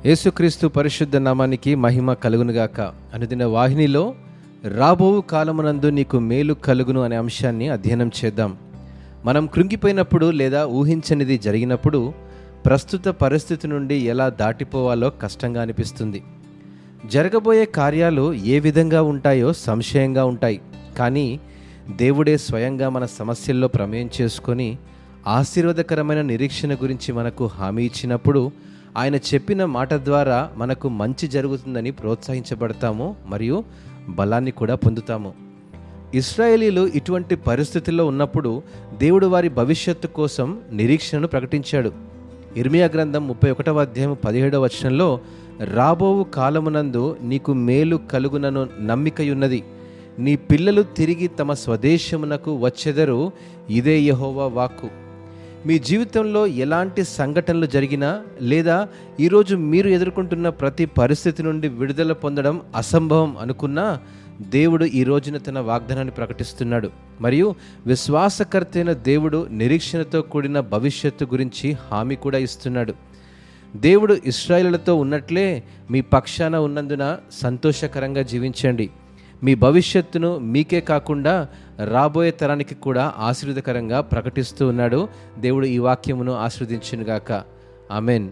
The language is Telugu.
యేసుక్రీస్తు పరిశుద్ధ నామానికి మహిమ కలుగునుగాక. అనుదిన వాహినిలో రాబో కాలమునందు నీకు మేలు కలుగును అనే అంశాన్ని అధ్యయనం చేద్దాం. మనం కృంగిపోయినప్పుడు లేదా ఊహించనిది జరిగినప్పుడు ప్రస్తుత పరిస్థితి నుండి ఎలా దాటిపోవాలో కష్టంగా అనిపిస్తుంది. జరగబోయే కార్యాలు ఏ విధంగా ఉంటాయో సంశయంగా ఉంటాయి. కానీ దేవుడే స్వయంగా మన సమస్యల్లో ప్రమేయం చేసుకొని ఆశీర్వాదకరమైన నిరీక్షణ గురించి మనకు హామీ ఇచ్చినప్పుడు ఆయన చెప్పిన మాట ద్వారా మనకు మంచి జరుగుతుందని ప్రోత్సహించబడతాము మరియు బలాన్ని కూడా పొందుతాము. ఇశ్రాయేలీలు ఇటువంటి పరిస్థితుల్లో ఉన్నప్పుడు దేవుడు వారి భవిష్యత్తు కోసం నిరీక్షణను ప్రకటించాడు. ఇర్మియా గ్రంథం 31వ అధ్యాయం 17వ వచనంలో, రాబోవు కాలమునందు నీకు మేలు కలుగునను నమ్మికయున్నది, నీ పిల్లలు తిరిగి తమ స్వదేశమునకు వచ్చెదరు, ఇదే యెహోవా వాక్కు. మీ జీవితంలో ఎలాంటి సంఘటనలు జరిగినా లేదా ఈరోజు మీరు ఎదుర్కొంటున్న ప్రతి పరిస్థితి నుండి విడుదల పొందడం అసంభవం అనుకున్నా, దేవుడు ఈ రోజున తన వాగ్దానాన్ని ప్రకటిస్తున్నాడు మరియు విశ్వాసకర్తైన దేవుడు నిరీక్షణతో కూడిన భవిష్యత్తు గురించి హామీ కూడా ఇస్తున్నాడు. దేవుడు ఇశ్రాయేలులతో ఉన్నట్లే మీ పక్షాన ఉన్నందున సంతోషకరంగా జీవించండి. మీ భవిష్యత్తును మీకే కాకుండా రాబోయే తరానికి కూడా ఆశీర్వాదకరంగా ప్రకటిస్తూ ఉన్నాడు. దేవుడు ఈ వాక్యమును ఆశీర్వదించునుగాక. ఆమెన్.